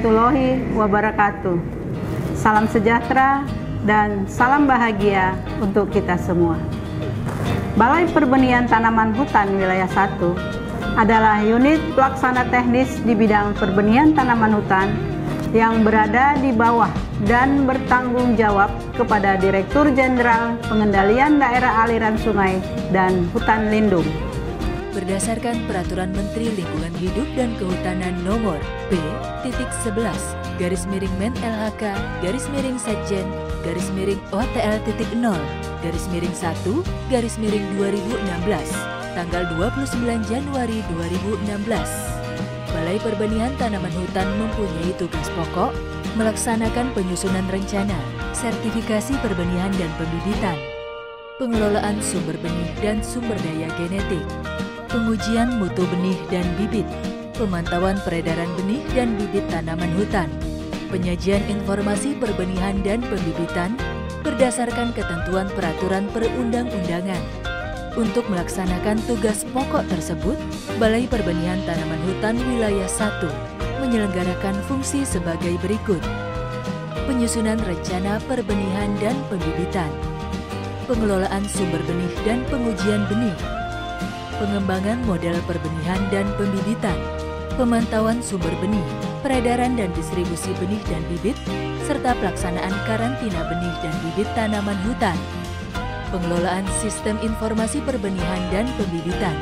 warahmatullahi wabarakatuh. Salam sejahtera dan salam bahagia untuk kita semua. Balai Perbenihan Tanaman Hutan Wilayah 1 adalah unit pelaksana teknis di bidang perbenihan tanaman hutan yang berada di bawah dan bertanggung jawab kepada Direktur Jenderal Pengendalian Daerah Aliran Sungai dan Hutan Lindung. Berdasarkan Peraturan Menteri Lingkungan Hidup dan Kehutanan Nomor P.19/Men LHK/Sekjen (OTL.0/1/2016) tanggal 29 Januari 2016. Balai Perbenihan Tanaman Hutan mempunyai tugas pokok melaksanakan penyusunan rencana, sertifikasi perbenihan dan pembibitan, pengelolaan sumber benih dan sumber daya genetik, pengujian mutu benih dan bibit, pemantauan peredaran benih dan bibit tanaman hutan, penyajian informasi perbenihan dan pembibitan berdasarkan ketentuan peraturan perundang-undangan. Untuk melaksanakan tugas pokok tersebut, Balai Perbenihan Tanaman Hutan Wilayah 1 menyelenggarakan fungsi sebagai berikut: penyusunan rencana perbenihan dan pembibitan, pengelolaan sumber benih dan pengujian benih, pengembangan model perbenihan dan pembibitan, pemantauan sumber benih, peredaran dan distribusi benih dan bibit, serta pelaksanaan karantina benih dan bibit tanaman hutan, pengelolaan sistem informasi perbenihan dan pembibitan,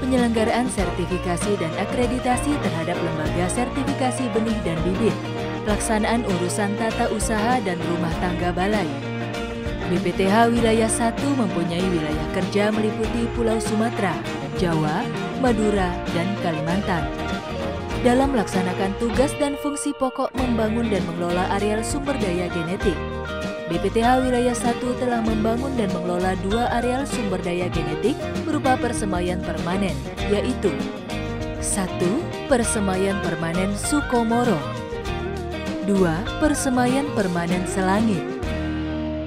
penyelenggaraan sertifikasi dan akreditasi terhadap lembaga sertifikasi benih dan bibit, pelaksanaan urusan tata usaha dan rumah tangga balai. BPTH Wilayah 1 mempunyai wilayah kerja meliputi Pulau Sumatera, Jawa, Madura, dan Kalimantan. Dalam melaksanakan tugas dan fungsi pokok membangun dan mengelola areal sumber daya genetik, BPTH Wilayah 1 telah membangun dan mengelola 2 areal sumber daya genetik berupa persemaian permanen, yaitu 1. Persemaian permanen Sukomoro, 2. Persemaian permanen Selangit.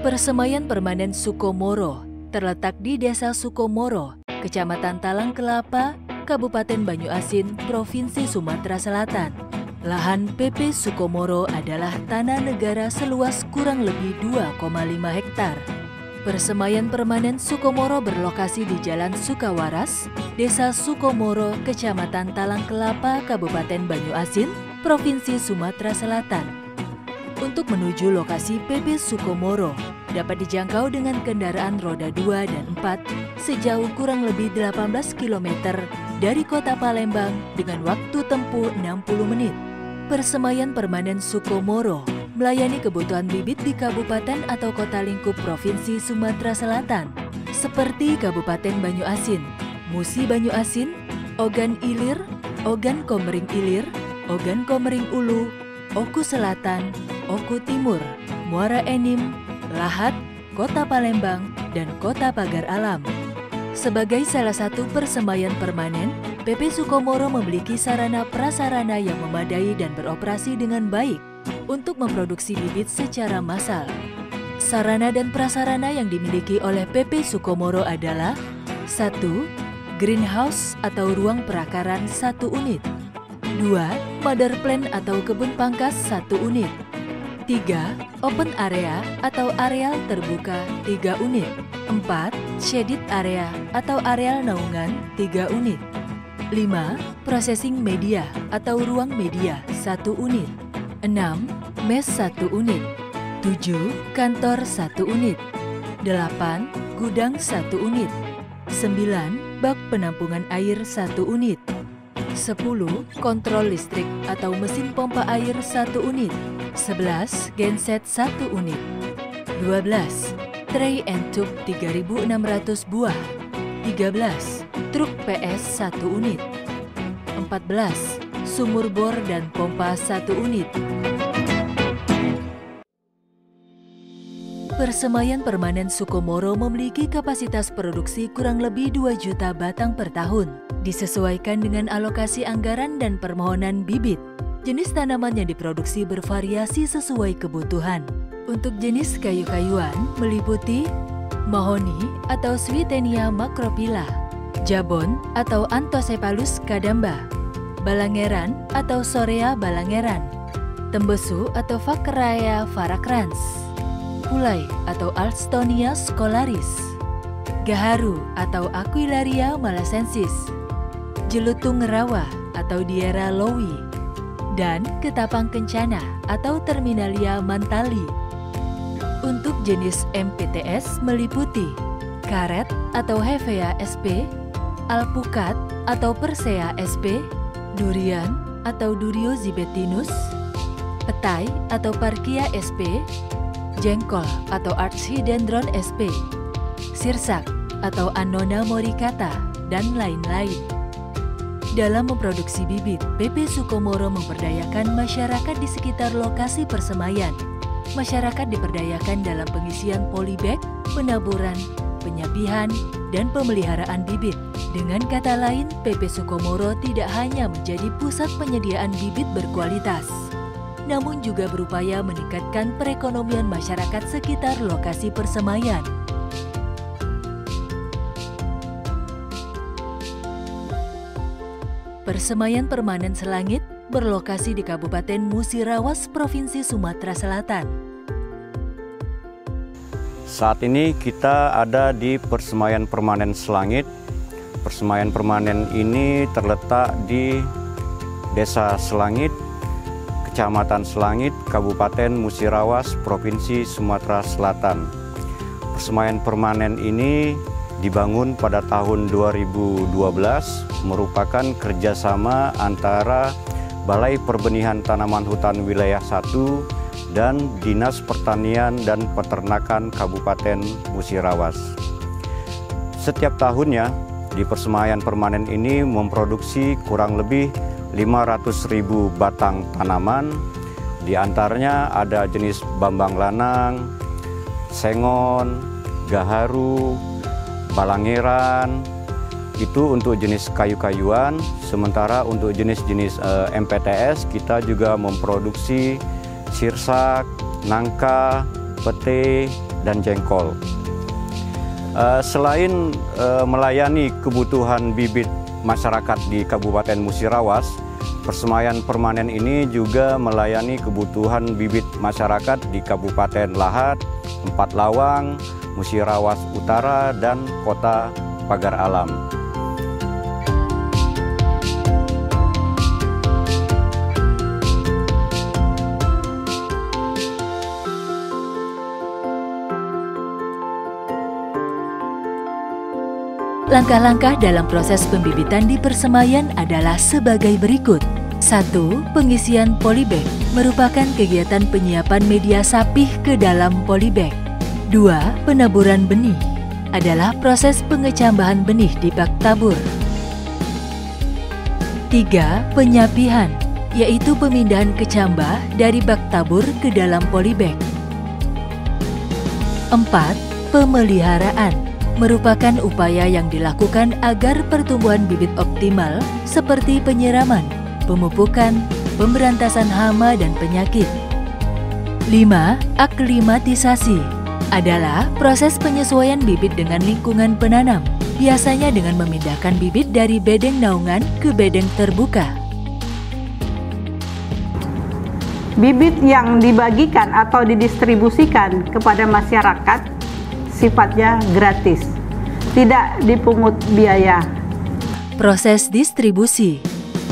Persemaian permanen Sukomoro terletak di Desa Sukomoro, Kecamatan Talang Kelapa, Kabupaten Banyuasin, Provinsi Sumatera Selatan. Lahan PP Sukomoro adalah tanah negara seluas kurang lebih 2,5 hektar. Persemaian permanen Sukomoro berlokasi di Jalan Sukawaras, Desa Sukomoro, Kecamatan Talang Kelapa, Kabupaten Banyuasin, Provinsi Sumatera Selatan. Untuk menuju lokasi PP Sukomoro dapat dijangkau dengan kendaraan roda 2 dan 4 sejauh kurang lebih 18 km dari kota Palembang dengan waktu tempuh 60 menit. Persemaian permanen Sukomoro melayani kebutuhan bibit di kabupaten atau kota lingkup Provinsi Sumatera Selatan seperti Kabupaten Banyuasin, Musi Banyuasin, Ogan Ilir, Ogan Komering Ilir, Ogan Komering Ulu, Oku Selatan, Oku Timur, Muara Enim, Lahat, Kota Palembang, dan Kota Pagar Alam. Sebagai salah satu persemaian permanen, PP Sukomoro memiliki sarana prasarana yang memadai dan beroperasi dengan baik untuk memproduksi bibit secara massal. Sarana dan prasarana yang dimiliki oleh PP Sukomoro adalah 1. Greenhouse atau ruang perakaran 1 unit, 2. Mother plant atau kebun pangkas 1 unit, 3. Open area atau areal terbuka 3 unit, 4. Shaded area atau areal naungan 3 unit, 5. Processing media atau ruang media 1 unit, 6. Mes 1 unit, 7. Kantor 1 unit, 8. Gudang 1 unit, 9. Bak penampungan air 1 unit, 10. Kontrol listrik atau mesin pompa air 1 unit, 11. Genset 1 unit, 12. Tray and tube 3.600 buah, 13. Truk PS 1 unit, 14. Sumur bor dan pompa 1 unit. Persemaian permanen Sukomoro memiliki kapasitas produksi kurang lebih 2 juta batang per tahun, disesuaikan dengan alokasi anggaran dan permohonan bibit. Jenis tanaman yang diproduksi bervariasi sesuai kebutuhan. Untuk jenis kayu-kayuan meliputi mahoni atau Swietenia macrophylla, jabon atau Anthocephalus kadamba, balangeran atau Sorea balangeran, Tembesu atau Fakeraya Farakrans, Pulai atau Alstonia scolaris, Gaharu atau Aquilaria malasensis, Jelutung rawa atau Diera lowi, dan Ketapang kencana atau Terminalia mantali. Untuk jenis MPTS meliputi karet atau Hevea sp, alpukat atau Persea sp, durian atau Durio zibetinus, petai atau Parkia sp, jengkol atau Archidendron sp, sirsak atau Annona moricata, dan lain-lain. Dalam memproduksi bibit, PP Sukomoro memperdayakan masyarakat di sekitar lokasi persemaian. Masyarakat diperdayakan dalam pengisian polybag, penaburan, penyapihan, dan pemeliharaan bibit. Dengan kata lain, PP Sukomoro tidak hanya menjadi pusat penyediaan bibit berkualitas, namun juga berupaya meningkatkan perekonomian masyarakat sekitar lokasi persemaian. Persemaian Permanen Selangit berlokasi di Kabupaten Musirawas, Provinsi Sumatera Selatan. Saat ini kita ada di Persemaian Permanen Selangit. Persemaian Permanen ini terletak di Desa Selangit, Kecamatan Selangit, Kabupaten Musirawas, Provinsi Sumatera Selatan. Persemaian Permanen ini dibangun pada tahun 2012, merupakan kerjasama antara Balai Perbenihan Tanaman Hutan Wilayah 1 dan Dinas Pertanian dan Peternakan Kabupaten Musirawas. Setiap tahunnya di Persemaian Permanen ini memproduksi kurang lebih 500.000 batang tanaman. Di antaranya ada jenis bambang lanang, sengon, gaharu, balangeran, itu untuk jenis kayu-kayuan. Sementara untuk jenis-jenis MPTS kita juga memproduksi sirsak, nangka, pete, dan jengkol. Selain melayani kebutuhan bibit masyarakat di Kabupaten Musirawas, Persemaian Permanen ini juga melayani kebutuhan bibit masyarakat di Kabupaten Lahat, Empat Lawang, Musirawas Utara, dan Kota Pagar Alam. Langkah-langkah dalam proses pembibitan di persemaian adalah sebagai berikut. 1. Pengisian polybag merupakan kegiatan penyiapan media sapih ke dalam polybag. 2. Penaburan benih adalah proses pengecambahan benih di bak tabur. 3. Penyapihan, yaitu pemindahan kecambah dari bak tabur ke dalam polybag. 4. Pemeliharaan merupakan upaya yang dilakukan agar pertumbuhan bibit optimal seperti penyiraman, pemupukan, pemberantasan hama dan penyakit. 5. Aklimatisasi adalah proses penyesuaian bibit dengan lingkungan penanam, biasanya dengan memindahkan bibit dari bedeng naungan ke bedeng terbuka. Bibit yang dibagikan atau didistribusikan kepada masyarakat sifatnya gratis, tidak dipungut biaya. Proses distribusi.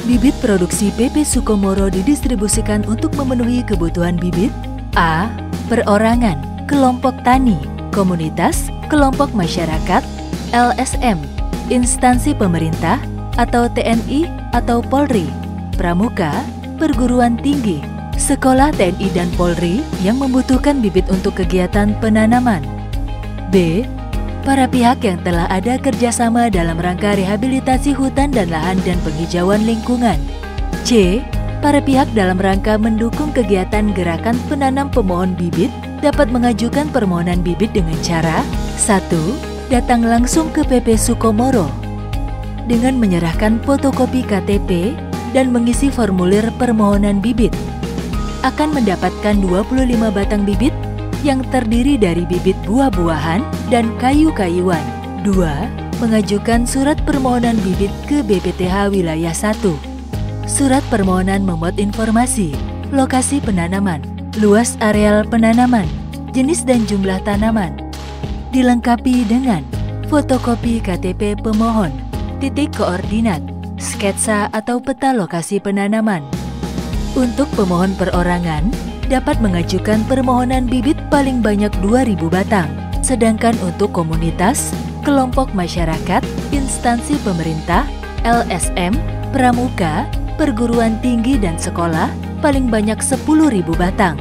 Bibit produksi PP Sukomoro didistribusikan untuk memenuhi kebutuhan bibit A. Perorangan, kelompok tani, komunitas, kelompok masyarakat, LSM, instansi pemerintah, atau TNI atau Polri, pramuka, perguruan tinggi, sekolah TNI dan Polri yang membutuhkan bibit untuk kegiatan penanaman. B. Para pihak yang telah ada kerjasama dalam rangka rehabilitasi hutan dan lahan dan penghijauan lingkungan. C. Para pihak dalam rangka mendukung kegiatan gerakan penanam pemohon bibit dapat mengajukan permohonan bibit dengan cara 1. Datang langsung ke PP Sukomoro dengan menyerahkan fotokopi KTP dan mengisi formulir permohonan bibit. Akan mendapatkan 25 batang bibit yang terdiri dari bibit buah-buahan dan kayu-kayuan. 2. Mengajukan surat permohonan bibit ke BPTH Wilayah 1. Surat permohonan memuat informasi lokasi penanaman, luas areal penanaman, jenis dan jumlah tanaman. Dilengkapi dengan fotokopi KTP pemohon, titik koordinat, sketsa atau peta lokasi penanaman. Untuk pemohon perorangan, dapat mengajukan permohonan bibit paling banyak 2.000 batang. Sedangkan untuk komunitas, kelompok masyarakat, instansi pemerintah, LSM, pramuka, perguruan tinggi dan sekolah, paling banyak 10.000 batang.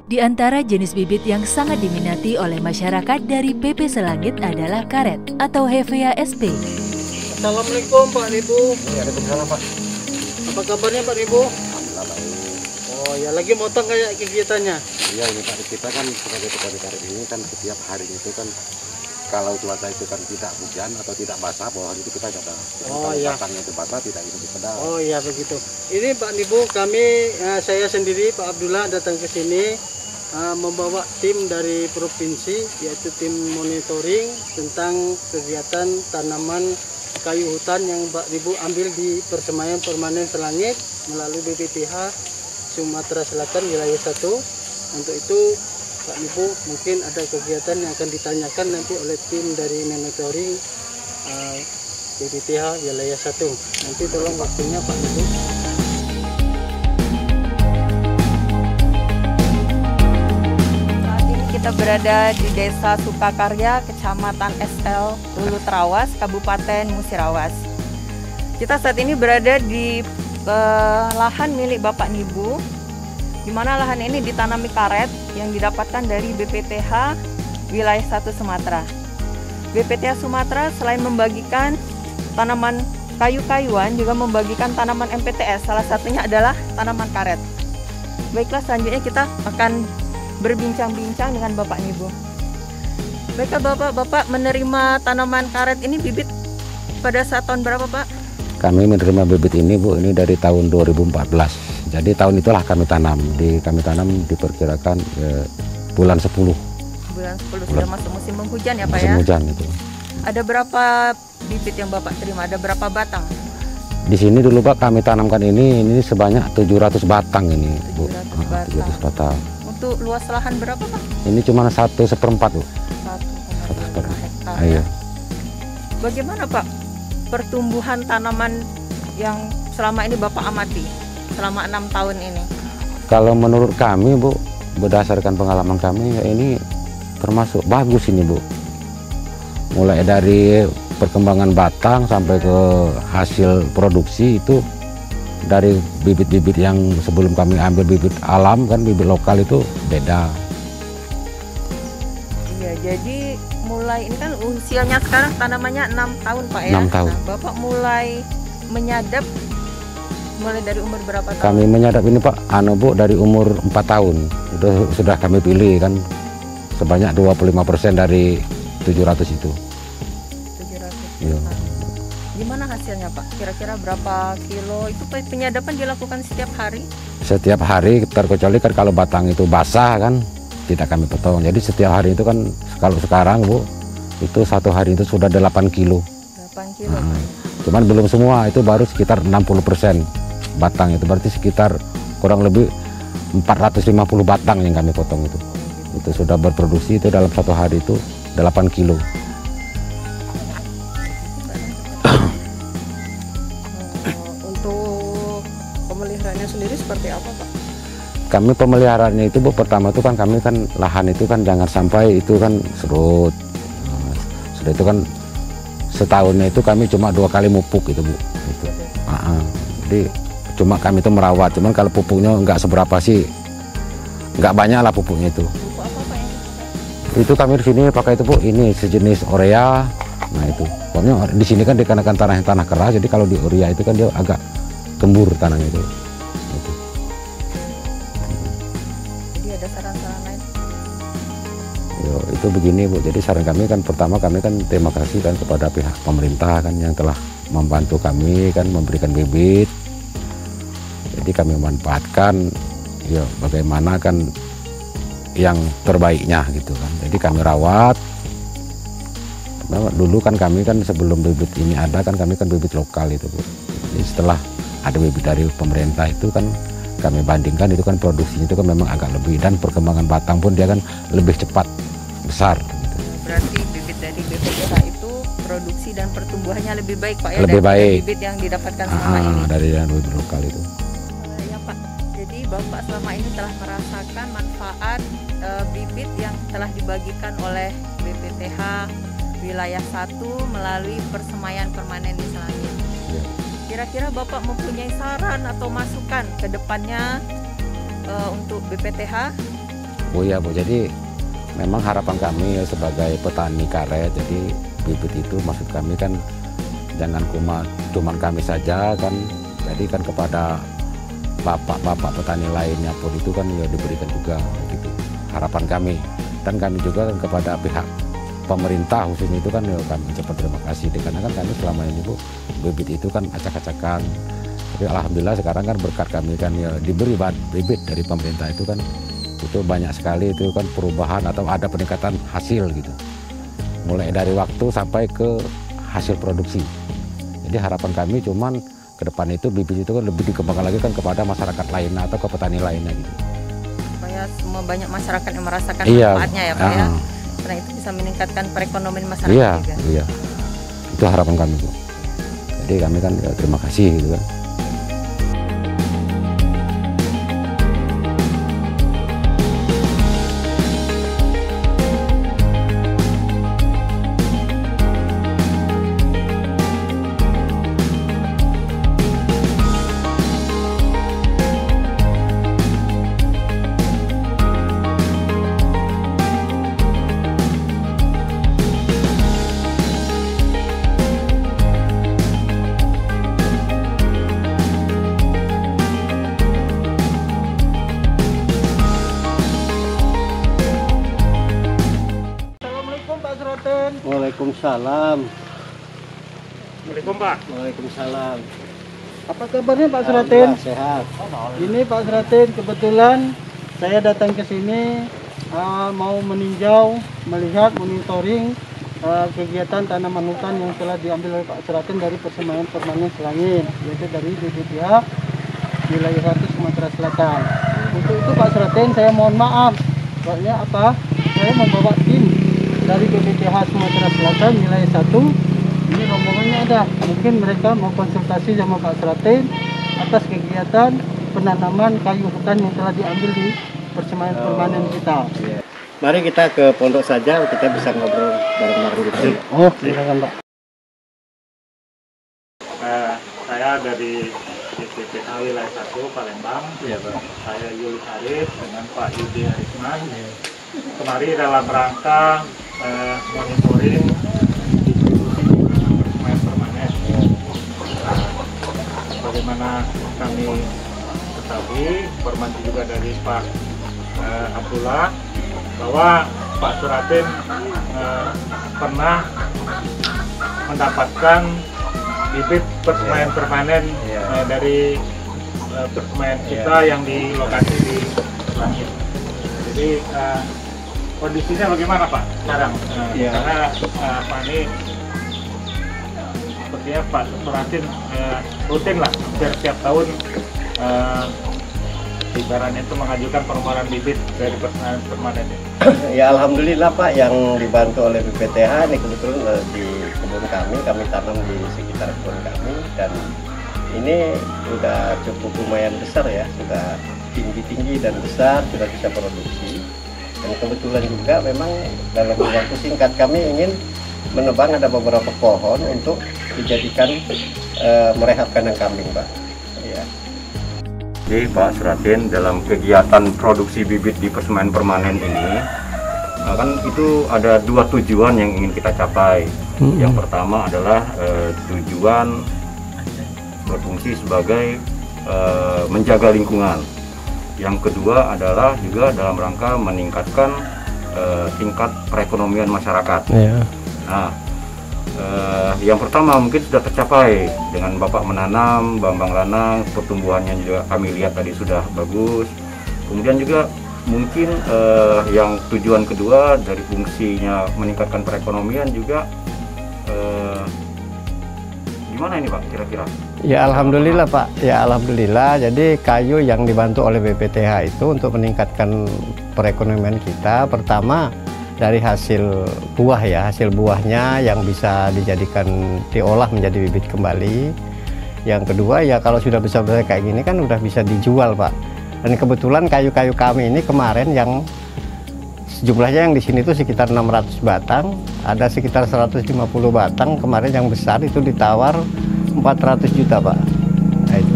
Di antara jenis bibit yang sangat diminati oleh masyarakat dari PP Selangit adalah karet atau Hevea sp. Assalamualaikum Pak Ibu. Waalaikumsalam Pak. Apa kabarnya Pak Ibu? Alhamdulillah baik. Oh ya, lagi motong kayak kegiatannya. Iya ini Pak, kita kan sebagai petani karet ini kan setiap hari itu kan kalau cuaca itu kan tidak hujan atau tidak basah, bawah itu kita jaga. Oh, kalau iya. batangnya itu basah tidak itu dipedal. Oh iya begitu. Ini Pak Ibu, kami saya sendiri Pak Abdullah datang ke sini membawa tim dari provinsi, yaitu tim monitoring tentang kegiatan tanaman kayu hutan yang Pak Ibu ambil di Persemaian Permanen Selangit melalui BPTH Sumatera Selatan wilayah 1. Untuk itu Pak Ibu mungkin ada kegiatan yang akan ditanyakan nanti oleh tim dari monitoring BPTH wilayah 1. Nanti tolong waktunya Pak Ibu. Kita berada di Desa Sukakarya, Kecamatan SL, Hulu Trawas, Kabupaten Musirawas. Kita saat ini berada di lahan milik Bapak Nibu, di mana lahan ini ditanami karet yang didapatkan dari BPTH wilayah 1 Sumatera. BPTH Sumatera selain membagikan tanaman kayu-kayuan, juga membagikan tanaman MPTS, salah satunya adalah tanaman karet. Baiklah, selanjutnya kita akan berbincang-bincang dengan Bapak Nibu. Baiklah Bapak menerima tanaman karet ini bibit pada saat tahun berapa Pak? Kami menerima bibit ini Bu, ini dari tahun 2014. Jadi tahun itulah kami tanam. Kami tanam diperkirakan bulan 10. Bulan 10 sudah masuk musim penghujan ya Pak musim ya? hujan itu. Ada berapa bibit yang Bapak terima? Ada berapa batang? Di sini dulu Pak kami tanamkan ini sebanyak 700 batang ini Bu. 700 batang. Untuk luas lahan berapa Pak? Ini cuma 1/4 Bu. 1,5 hektar. Iya. Bagaimana Pak pertumbuhan tanaman yang selama ini Bapak amati selama 6 tahun ini? Kalau menurut kami Bu, berdasarkan pengalaman kami ini termasuk bagus ini Bu. Mulai dari perkembangan batang sampai ke hasil produksi itu dari bibit-bibit yang sebelum kami ambil bibit alam kan bibit lokal itu beda. Iya, jadi mulai ini kan usianya sekarang tanamannya 6 tahun Pak ya? 6 tahun. Nah, Bapak mulai menyadap mulai dari umur berapa tahun? Kami menyadap ini Pak, Bu, dari umur 4 tahun. Itu sudah kami pilih kan sebanyak 25% dari 700 itu. 700 Iya. Gimana hasilnya Pak? Kira-kira berapa kilo? Itu penyadapan dilakukan setiap hari? Setiap hari terkecuali kan kalau batang itu basah kan tidak kami potong. Jadi setiap hari itu kan kalau sekarang Bu itu satu hari itu sudah 8 kilo. 8 kilo. Cuman belum semua, itu baru sekitar 60% batang, itu berarti sekitar kurang lebih 450 batang yang kami potong itu. Itu sudah berproduksi itu dalam satu hari itu 8 kilo. Untuk pemeliharaannya sendiri seperti apa Pak? kami pemeliharaannya itu Bu, pertama itu kan kami kan lahan itu kan jangan sampai itu kan surut. Sudah itu kan setahunnya itu kami cuma 2 kali mupuk itu Bu. Gitu. Jadi cuma kami itu merawat, cuman kalau pupuknya nggak seberapa sih, nggak banyak lah pupuknya itu. Itu kami di sini pakai itu Bu, ini sejenis urea. Nah itu, pokoknya di sini kan dikarenakan tanah keras, jadi kalau di urea itu kan dia agak gembur tanahnya itu. Gitu. Jadi ada saran-saran lain? Itu begini Bu, jadi saran kami kan pertama kami kan terima kasih kan kepada pihak pemerintah kan yang telah membantu kami kan memberikan bibit. Jadi kami memanfaatkan ya bagaimana kan yang terbaiknya gitu kan. Jadi kami rawat. Dulu kan kami kan sebelum bibit ini ada kan kami kan bibit lokal itu Bu. Jadi setelah ada bibit dari pemerintah itu kan kami bandingkan itu kan produksinya itu kan memang agak lebih dan perkembangan batang pun dia kan lebih cepat besar. Gitu. Berarti bibit dari BPTH itu produksi dan pertumbuhannya lebih baik Pak ya? Lebih baik. Bibit yang didapatkan selama ini. Dari bibit lokal itu. Ya Pak, jadi Bapak selama ini telah merasakan manfaat bibit yang telah dibagikan oleh BPTH wilayah 1 melalui persemaian permanen di Selangit. Ya. Kira-kira Bapak mempunyai saran atau masukan ke depannya untuk BPTH? Oh iya Bu, jadi memang harapan kami sebagai petani karet, jadi bibit itu maksud kami kan jangan cuman kami saja kan, jadi kan kepada bapak-bapak petani lainnya pun itu kan ya diberikan juga gitu harapan kami, dan kami juga kan kepada pihak pemerintah khususnya itu kan ya kami ucapkan terima kasih karena kan kami selama ini Bu bibit itu kan acak-acakan, tapi alhamdulillah sekarang kan berkat kami kan ya diberi bibit dari pemerintah itu kan itu banyak sekali itu kan perubahan atau ada peningkatan hasil gitu, mulai dari waktu sampai ke hasil produksi. Jadi harapan kami cuman ke depan itu bibit itu kan lebih dikembangkan lagi kan kepada masyarakat lainnya atau ke petani lainnya gitu. Supaya semua banyak masyarakat yang merasakan manfaatnya ya Pak ya. Karena itu bisa meningkatkan perekonomian masyarakat juga. Iya, itu harapan kami Bu. Jadi kami kan ya, terima kasih gitu kan. Waalaikumsalam. Assalamualaikum Pak. Waalaikumsalam. Apa kabarnya Pak Suratin? Sehat. Ini Pak Suratin, kebetulan saya datang ke sini mau meninjau, melihat, monitoring kegiatan tanaman hutan yang telah diambil oleh Pak Suratin dari persemaian permanen Selangit, yaitu dari BPTH wilayah 1 Sumatera Selatan. Untuk itu Pak Suratin, saya mohon maaf, soalnya saya membawa tim dari BPTH Sumatera Selatan wilayah 1. Ini rombongannya ada, mungkin mereka mau konsultasi sama Pak Suratin atas kegiatan penanaman kayu hutan yang telah diambil di persemaian permanen kita. Mari kita ke pondok saja, kita bisa ngobrol bareng-bareng gitu. Oh, silakan Pak. Saya dari BPTH wilayah 1 Palembang. Ya, Pak. Saya Yuli Arif dengan Pak Yudi Arisman. Kemari dalam rangka monitoring persemaian permanen. Bagaimana kami ketahui, informasi juga dari Pak Abdullah bahwa Pak Suratin pernah mendapatkan bibit persemaian permanen dari persemaian kita yang di lokasi di Selangit. Jadi kondisinya bagaimana Pak sekarang? Karena Pak ini sepertinya Pak Suratin rutin lah hampir setiap tahun ibaratnya itu mengajukan permohonan bibit dari persemaian permanen. Ya alhamdulillah Pak, yang dibantu oleh BPTH ini kebetulan di kebun kami tanam di sekitar kebun kami, dan ini sudah cukup lumayan besar ya, sudah tinggi dan besar sudah bisa produksi. Dan kebetulan juga memang dalam waktu singkat kami ingin menebang ada beberapa pohon untuk dijadikan merehab kandang kambing, Pak. Ya. Jadi Pak Suratin, dalam kegiatan produksi bibit di persemaian permanen ini, kan itu ada 2 tujuan yang ingin kita capai. Yang pertama adalah tujuan berfungsi sebagai menjaga lingkungan. Yang kedua adalah juga dalam rangka meningkatkan tingkat perekonomian masyarakat. Nah, yang pertama mungkin sudah tercapai dengan Bapak menanam, Bambang Lanang, pertumbuhannya juga kami lihat tadi sudah bagus. Kemudian juga mungkin yang tujuan kedua dari fungsinya meningkatkan perekonomian juga gimana ini Pak kira-kira? Ya alhamdulillah Pak, ya alhamdulillah. Jadi kayu yang dibantu oleh BPTH itu untuk meningkatkan perekonomian kita, pertama dari hasil buah ya, hasil buahnya yang bisa dijadikan diolah menjadi bibit kembali. Yang kedua ya kalau sudah besar-besar kayak gini kan udah bisa dijual Pak. Dan kebetulan kayu-kayu kami ini kemarin yang jumlahnya yang di sini tuh sekitar 600 batang, ada sekitar 150 batang kemarin yang besar itu ditawar 400 juta Pak. Nah, itu.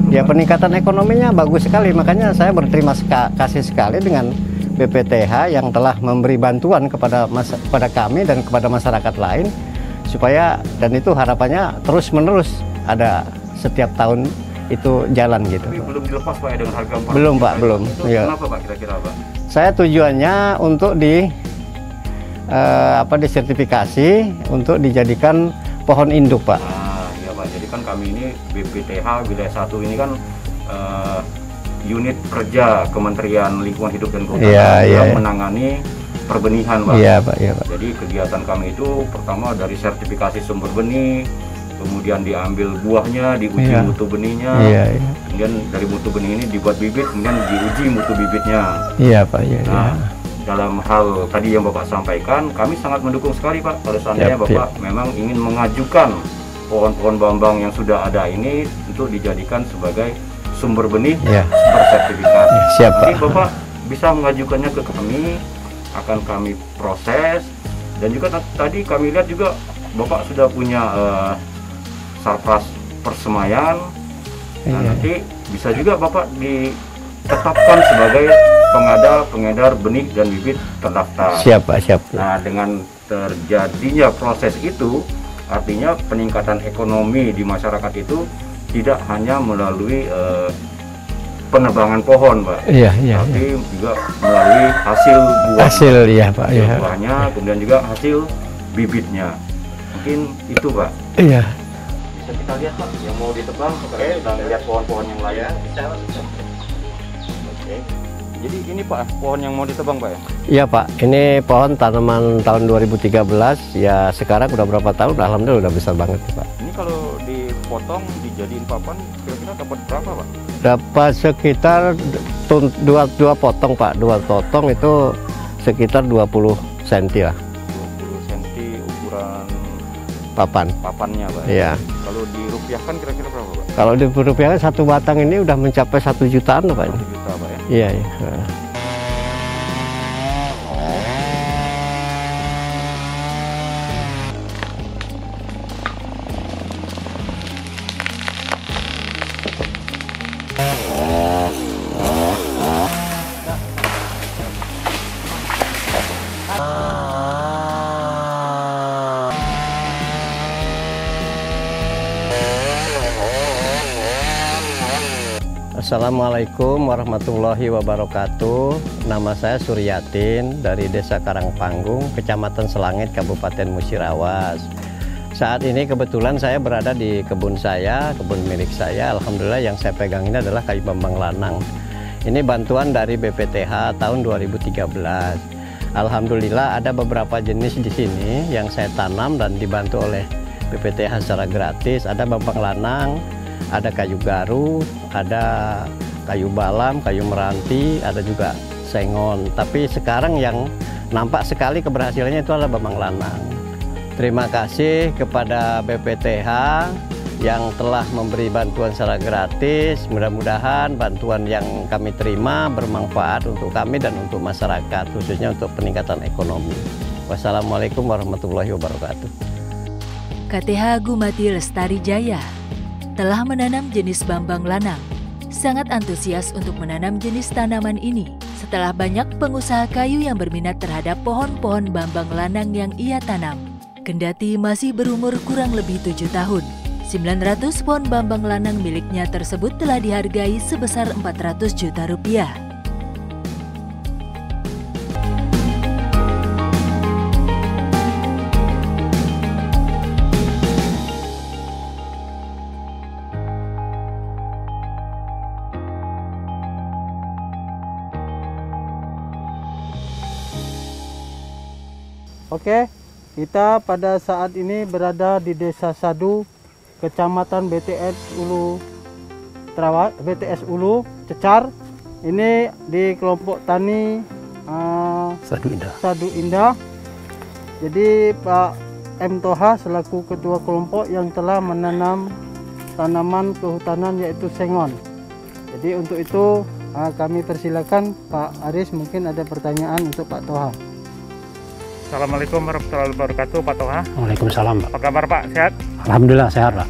Ya peningkatan ekonominya bagus sekali, makanya saya berterima kasih sekali dengan BPTH yang telah memberi bantuan kepada kami dan kepada masyarakat lain supaya, dan itu harapannya terus menerus ada setiap tahun itu jalan gitu. Tapi belum dilepas Pak ya dengan harga 400 belum Pak, belum. Ya. Kenapa Pak kira-kira Pak? Saya tujuannya untuk disertifikasi untuk dijadikan pohon induk Pak. Nah, ya Pak. Jadi kan kami ini BPTH wilayah 1 ini kan unit kerja Kementerian Lingkungan Hidup dan Kehutanan yang menangani perbenihan Pak. Iya Pak, iya Pak. Jadi kegiatan kami itu pertama dari sertifikasi sumber benih, kemudian diambil buahnya, diuji mutu benihnya, kemudian dari mutu benih ini dibuat bibit, kemudian diuji mutu bibitnya. Iya Pak, iya. Nah, dalam hal tadi yang Bapak sampaikan, kami sangat mendukung sekali Pak. Kalau seandainya Bapak memang ingin mengajukan pohon-pohon bambang yang sudah ada ini untuk dijadikan sebagai sumber benih bersertifikat. Siap Pak. Nanti Bapak bisa mengajukannya ke kami, akan kami proses, dan juga tadi kami lihat juga Bapak sudah punya sarpras persemaian. Nah, nanti bisa juga Bapak ditetapkan sebagai pengedar benih dan bibit terdaftar. Siap Pak, siap. Nah, dengan terjadinya proses itu, artinya peningkatan ekonomi di masyarakat itu tidak hanya melalui penebangan pohon, Pak. Tapi juga melalui hasil buah. Buahnya, kemudian juga hasil bibitnya. Mungkin itu, Pak. Iya. Bisa kita lihat Pak, yang mau ditebang, kita lihat pohon-pohon yang lain. Oke. Jadi ini Pak, pohon yang mau ditebang Pak ya? Iya Pak, ini pohon tanaman tahun 2013, ya sekarang udah berapa tahun, alhamdulillah udah besar banget Pak. Ini kalau dipotong, dijadiin papan, kira-kira dapat berapa Pak? Dapat sekitar dua potong Pak, 2 potong itu sekitar 20 cm lah. 20 cm ukuran papannya Pak? Iya. Kalau dirupiahkan kira-kira berapa Pak? Kalau dirupiahkan 1 batang ini udah mencapai 1 jutaan Pak. 1 juta Pak ya? Iya, iya. Assalamualaikum warahmatullahi wabarakatuh. Nama saya Suryatin dari Desa Karangpanggung, Kecamatan Selangit, Kabupaten Musirawas. Saat ini kebetulan saya berada di kebun saya, kebun milik saya. Alhamdulillah yang saya pegang ini adalah kayu bambang lanang. Ini bantuan dari BPTH tahun 2013. Alhamdulillah ada beberapa jenis di sini yang saya tanam dan dibantu oleh BPTH secara gratis. Ada bambang lanang, ada kayu garu, ada kayu balam, kayu meranti, ada juga sengon. Tapi sekarang yang nampak sekali keberhasilannya itu adalah bambang lanang. Terima kasih kepada BPTH yang telah memberi bantuan secara gratis. Mudah-mudahan bantuan yang kami terima bermanfaat untuk kami dan untuk masyarakat, khususnya untuk peningkatan ekonomi. Wassalamualaikum warahmatullahi wabarakatuh. KTH Gumati Lestari Jaya telah menanam jenis bambang lanang. Sangat antusias untuk menanam jenis tanaman ini setelah banyak pengusaha kayu yang berminat terhadap pohon-pohon bambang lanang yang ia tanam. Kendati masih berumur kurang lebih 7 tahun, 900 pohon bambang lanang miliknya tersebut telah dihargai sebesar 400 juta rupiah. Oke, kita pada saat ini berada di Desa Sadu, Kecamatan BTS Ulu, Cecar. Ini di kelompok tani Sadu Indah. Jadi Pak M. Toha selaku ketua kelompok yang telah menanam tanaman kehutanan yaitu sengon. Jadi untuk itu kami persilakan Pak Aris, mungkin ada pertanyaan untuk Pak Toha. Assalamualaikum warahmatullahi wabarakatuh, Pak Toha. Waalaikumsalam, Pak. Apa kabar, Pak? Sehat? Alhamdulillah sehat, Pak.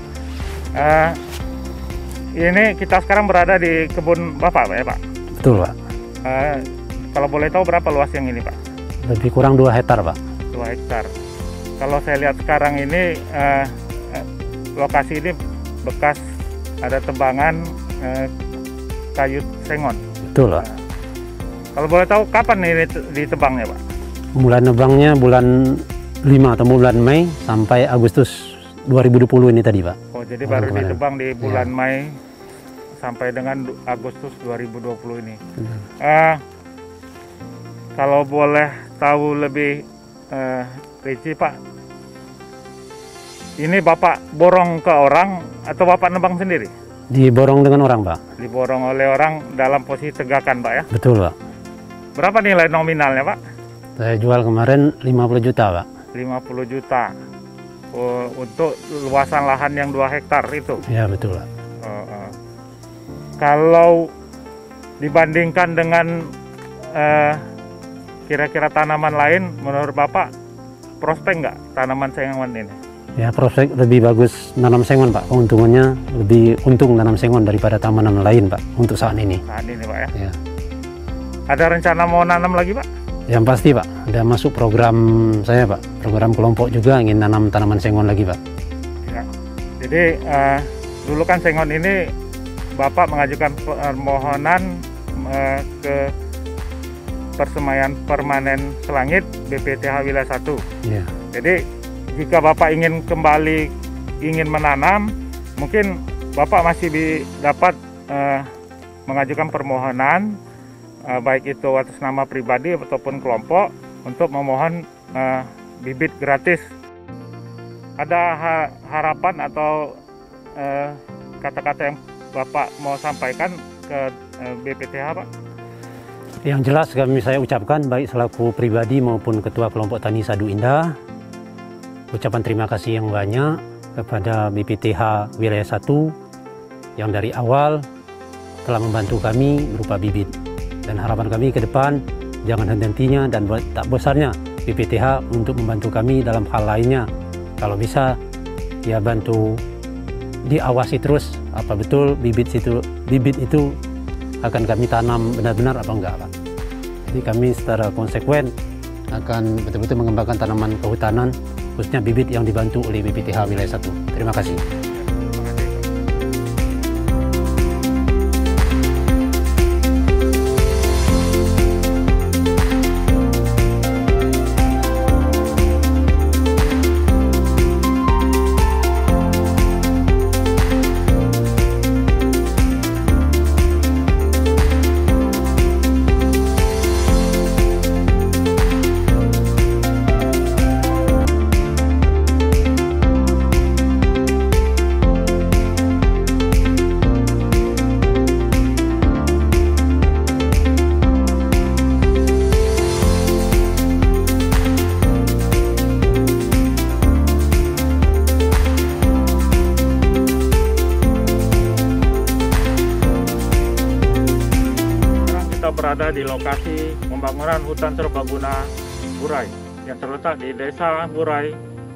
Ini kita sekarang berada di kebun Bapak, Pak, ya, Pak? Betul, Pak. Kalau boleh tahu berapa luas yang ini, Pak? Lebih kurang 2 hektar, Pak. 2 hektar. Kalau saya lihat sekarang ini, lokasi ini bekas ada tebangan kayu sengon. Betul, Pak. Kalau boleh tahu kapan ini ditebangnya, Pak? Mulai nebangnya bulan 5 atau bulan Mei sampai Agustus 2020 ini tadi, Pak. Oh, jadi baru ditebang di bulan Mei sampai dengan Agustus 2020 ini. Kalau boleh tahu lebih rinci, Pak, ini Bapak borong ke orang atau Bapak nebang sendiri? Diborong dengan orang, Pak. Diborong oleh orang dalam posisi tegakan, Pak, ya? Betul, Pak. Berapa nilai nominalnya, Pak? Saya jual kemarin 50 juta, Pak. 50 juta untuk luasan lahan yang 2 hektar itu? Ya, betul, Pak. Kalau dibandingkan dengan kira-kira tanaman lain, menurut Bapak prospek nggak tanaman sengon ini? Ya, prospek lebih bagus nanam sengon, Pak. Keuntungannya lebih untung nanam sengon daripada tanaman lain, Pak, untuk saat ini. Saat ini, Pak, ya? Ya. Ada rencana mau nanam lagi, Pak? Yang pasti, Pak, ada masuk program saya, Pak. Program kelompok juga ingin nanam tanaman sengon lagi, Pak. Ya. Jadi dulu kan sengon ini Bapak mengajukan permohonan ke Persemaian Permanen Selangit BPTH Wilayah 1. Ya. Jadi jika Bapak ingin kembali ingin menanam, mungkin Bapak masih dapat mengajukan permohonan baik itu atas nama pribadi ataupun kelompok untuk memohon bibit gratis. Ada harapan atau kata-kata yang Bapak mau sampaikan ke BPTH, Pak? Yang jelas saya ucapkan baik selaku pribadi maupun Ketua Kelompok Tani Sadu Indah, ucapan terima kasih yang banyak kepada BPTH Wilayah 1 yang dari awal telah membantu kami berupa bibit. Dan harapan kami ke depan jangan henti-hentinya dan tak bosannya BPTH untuk membantu kami dalam hal lainnya. Kalau bisa ya bantu diawasi terus apa betul bibit itu akan kami tanam benar-benar apa enggak, Pak. Jadi kami secara konsekuen akan betul-betul mengembangkan tanaman kehutanan khususnya bibit yang dibantu oleh BPTH Wilayah 1. Terima kasih. berada di lokasi pembangunan hutan serbaguna Burai yang terletak di Desa Burai,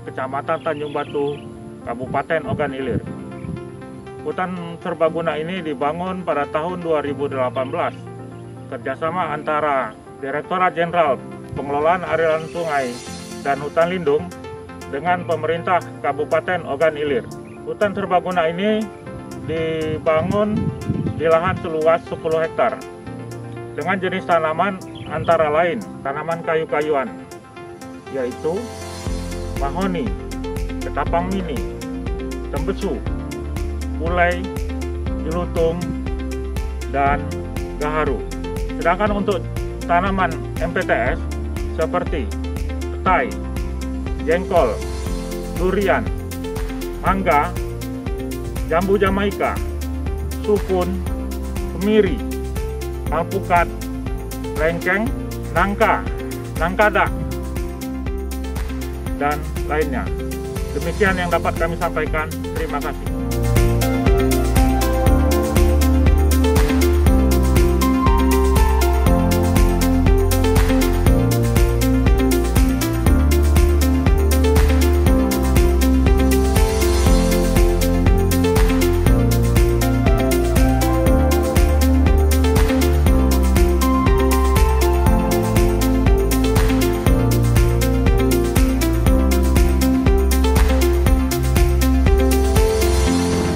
Kecamatan Tanjung Batu, Kabupaten Ogan Ilir. Hutan serbaguna ini dibangun pada tahun 2018 kerjasama antara Direktorat Jenderal Pengelolaan Aliran Sungai dan Hutan Lindung dengan pemerintah Kabupaten Ogan Ilir. Hutan serbaguna ini dibangun di lahan seluas 10 hektar dengan jenis tanaman antara lain tanaman kayu-kayuan, yaitu mahoni, ketapang mini, tembesu, pulai, jelutung, dan gaharu. Sedangkan untuk tanaman MPTS seperti petai, jengkol, durian, mangga, jambu Jamaika, sukun, kemiri, alpukat, lengkeng, nangka, nangkada, dan lainnya. Demikian yang dapat kami sampaikan. Terima kasih.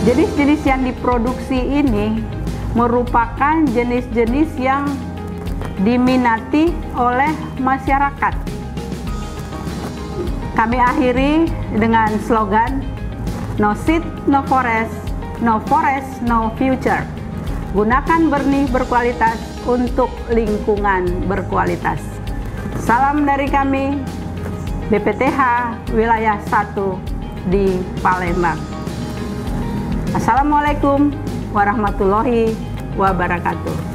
Jenis-jenis yang diproduksi ini merupakan jenis-jenis yang diminati oleh masyarakat. Kami akhiri dengan slogan No Seed, No Forest, No Forest, No Future. Gunakan benih berkualitas untuk lingkungan berkualitas. Salam dari kami, BPTH Wilayah 1 di Palembang. Assalamualaikum warahmatullahi wabarakatuh.